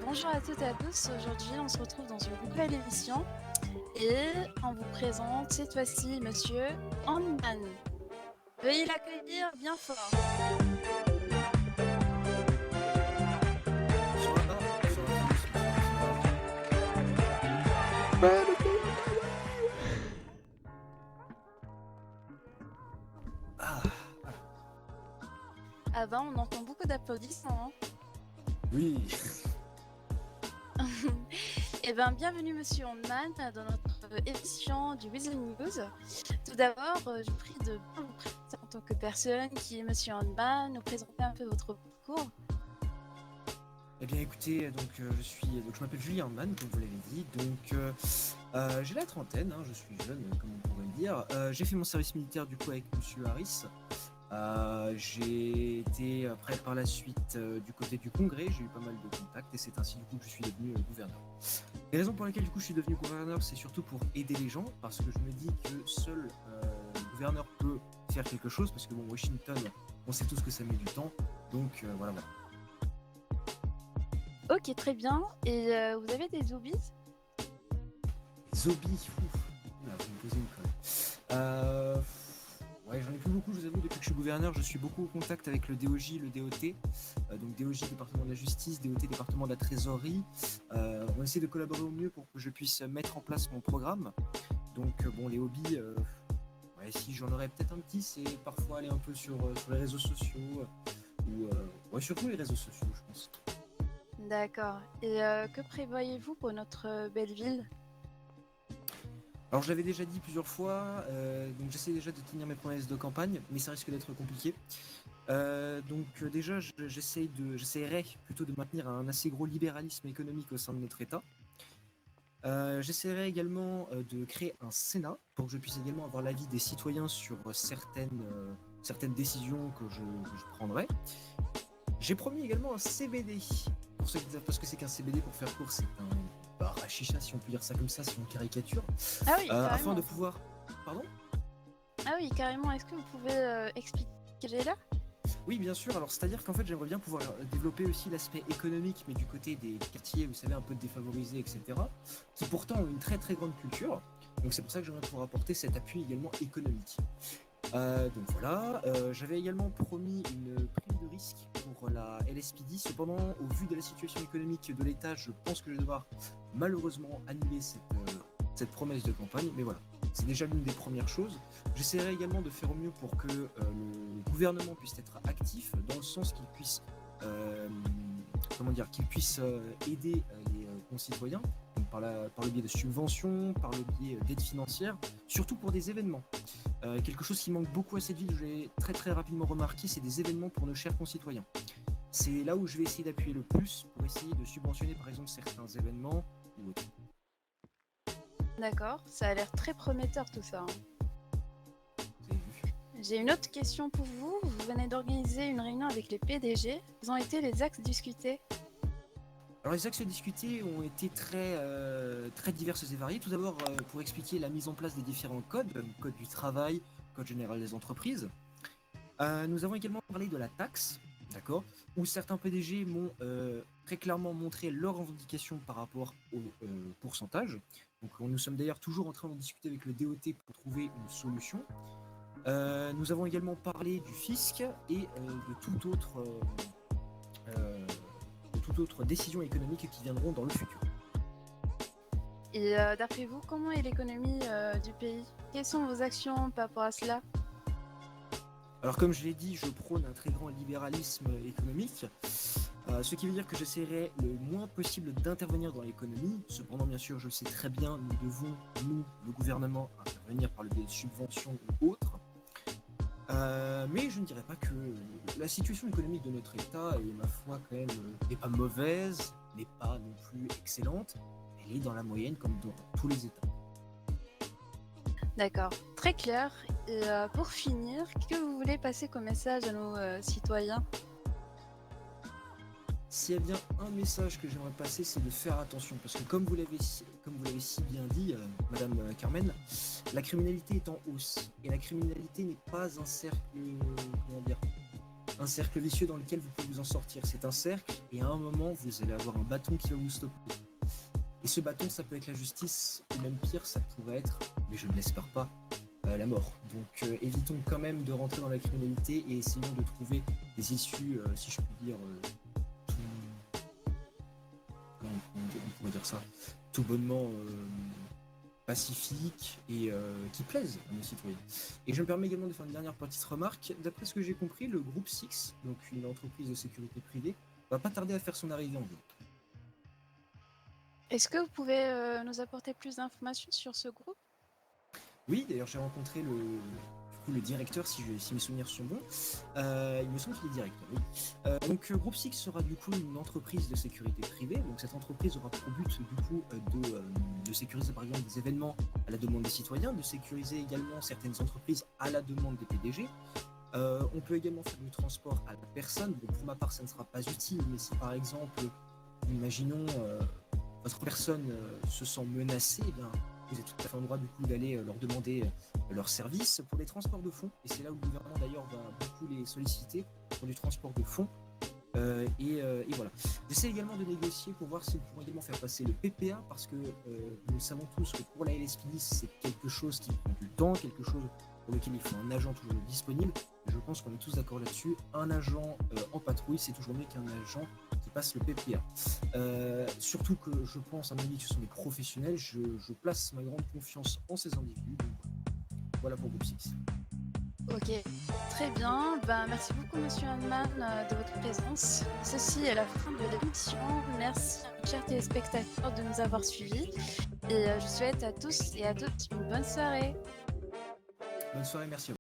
Bonjour à toutes et à tous. Aujourd'hui, on se retrouve dans une nouvelle émission et on vous présente cette fois-ci Monsieur Handman. Veuillez l'accueillir bien fort. Bonsoir, bonsoir à tous, bonsoir, bonsoir. Ah, Avant, on entend beaucoup d'applaudissements. oui, Eh bien, bienvenue Monsieur Handman dans notre émission du Weasel News. Tout d'abord, je vous prie de bien vous présenter en tant que personne qui est Monsieur Handman, nous présenter un peu votre parcours. eh bien écoutez, je m'appelle Julien Handman, comme vous l'avez dit, j'ai la trentaine, je suis jeune, comme on pourrait le dire. J'ai fait mon service militaire du coup avec Monsieur Harris. J'ai été après par la suite du côté du Congrès, j'ai eu pas mal de contacts et c'est ainsi du coup que je suis devenu gouverneur. Les raisons pour lesquelles du coup je suis devenu gouverneur, c'est surtout pour aider les gens, parce que je me dis que seul le gouverneur peut faire quelque chose, parce que bon, Washington, on sait tous que ça met du temps, donc voilà. Ok, très bien. Et vous avez des hobbies? Zombie, là, vous me posez une colle. Ouais, j'en ai plus beaucoup, je vous avoue, depuis que je suis gouverneur, je suis beaucoup en contact avec le DOJ, le DOT. Donc DOJ, département de la justice, DOT, département de la trésorerie. On essaie de collaborer au mieux pour que je puisse mettre en place mon programme. Donc bon, les hobbies, ouais, si j'en aurais peut-être un petit, c'est parfois aller un peu sur les réseaux sociaux, ouais, surtout les réseaux sociaux, je pense. D'accord. Et que prévoyez-vous pour notre belle ville? Alors je l'avais déjà dit plusieurs fois, donc j'essaie déjà de tenir mes promesses de campagne, mais ça risque d'être compliqué. Déjà, j'essaierai plutôt de maintenir un assez gros libéralisme économique au sein de notre État. J'essaierai également de créer un Sénat pour que je puisse également avoir l'avis des citoyens sur certaines décisions que je prendrai. J'ai promis également un CBD. Pour ceux qui ne savent pas ce que c'est qu'un CBD, pour faire court, c'est un bar à chicha, si on peut dire ça comme ça, si on caricature. Ah oui, Afin de carrément. pouvoir... Pardon? Ah oui, carrément. Est-ce que vous pouvez expliquer là? Oui, bien sûr. Alors, c'est-à-dire qu'en fait, j'aimerais bien pouvoir développer aussi l'aspect économique, mais du côté des quartiers, vous savez, un peu défavorisés, etc., qui pourtant ont une très très grande culture. Donc, c'est pour ça que j'aimerais pouvoir apporter cet appui également économique. Donc voilà, j'avais également promis une prime de risque pour la LSPD. Cependant, au vu de la situation économique de l'État, je pense que je vais devoir malheureusement annuler cette promesse de campagne. Mais voilà, c'est déjà l'une des premières choses. J'essaierai également de faire au mieux pour que le gouvernement puisse être actif, dans le sens qu'il puisse, aider les concitoyens, donc par le biais de subventions, par le biais d'aides financières, surtout pour des événements. Quelque chose qui manque beaucoup à cette ville, je l'ai très très rapidement remarqué, c'est des événements pour nos chers concitoyens. C'est là où je vais essayer d'appuyer le plus pour essayer de subventionner par exemple certains événements ou autres. D'accord, ça a l'air très prometteur tout ça, hein. Vous avez vu. J'ai une autre question pour vous. Vous venez d'organiser une réunion avec les PDG. Quels ont été les axes discutés? Alors les axes discutés ont été très diverses et variés. Tout d'abord, pour expliquer la mise en place des différents codes, code du travail, code général des entreprises. Nous avons également parlé de la taxe, d'accord, où certains PDG m'ont très clairement montré leurs revendications par rapport au pourcentage. Donc nous sommes d'ailleurs toujours en train de discuter avec le DOT pour trouver une solution. Nous avons également parlé du fisc et de toute autre décision économique qui viendront dans le futur. Et d'après vous, comment est l'économie du pays? Quelles sont vos actions par rapport à cela? Alors comme je l'ai dit, je prône un très grand libéralisme économique, ce qui veut dire que j'essaierai le moins possible d'intervenir dans l'économie. Cependant, bien sûr, je sais très bien, nous devons, nous, le gouvernement, intervenir par le biais de subventions ou autres. Mais je ne dirais pas que la situation économique de notre État est, ma foi, quand même, n'est pas mauvaise, n'est pas non plus excellente. Elle est dans la moyenne comme dans tous les États. D'accord, très clair. Et pour finir, que vous voulez passer comme message à nos citoyens? S'il y a bien un message que j'aimerais passer, c'est de faire attention, parce que comme vous l'avez si bien dit, Madame Carmen, la criminalité est en hausse, et la criminalité n'est pas un cercle, comment dire, un cercle vicieux dans lequel vous pouvez vous en sortir. C'est un cercle et à un moment, vous allez avoir un bâton qui va vous stopper. Et ce bâton, ça peut être la justice, ou même pire, ça pourrait être, mais je ne l'espère pas, la mort. Donc évitons quand même de rentrer dans la criminalité et essayons de trouver des issues, si je puis dire, tout... comment on pourrait dire ça, tout bonnement pacifiques et qui plaisent à nos citoyens. Et je me permets également de faire une dernière petite remarque. D'après ce que j'ai compris, le groupe Six, donc une entreprise de sécurité privée, va pas tarder à faire son arrivée en ville. Est-ce que vous pouvez nous apporter plus d'informations sur ce groupe? Oui, d'ailleurs j'ai rencontré le directeur, si mes souvenirs sont bons. Il me semble qu'il est directeur, oui. Donc Groupe Six sera du coup une entreprise de sécurité privée. Donc cette entreprise aura pour but du coup de sécuriser par exemple des événements à la demande des citoyens, de sécuriser également certaines entreprises à la demande des PDG. On peut également faire du transport à la personne. Bon, pour ma part, ça ne sera pas utile, mais si par exemple, imaginons, votre personne se sent menacée, eh bien, vous êtes tout à fait en droit du coup d'aller leur demander leur service pour les transports de fonds. Et c'est là où le gouvernement d'ailleurs va beaucoup les solliciter pour du transport de fonds. Et voilà. J'essaie également de négocier pour voir s'ils pourront également faire passer le PPA parce que nous savons tous que pour la LSPD c'est quelque chose qui prend du temps, quelque chose pour lequel il faut un agent toujours disponible. Je pense qu'on est tous d'accord là-dessus. Un agent en patrouille, c'est toujours mieux qu'un agent qui passe le PPA. Surtout que je pense à mon avis que ce sont des professionnels. Je place ma grande confiance en ces individus. Donc, voilà pour Groupe Six. Ok, très bien. Ben, merci beaucoup, Monsieur Hanneman, de votre présence. Ceci est la fin de l'émission. Merci, chers téléspectateurs, de nous avoir suivis. Et je souhaite à tous et à toutes une bonne soirée. Bonne soirée, merci à vous.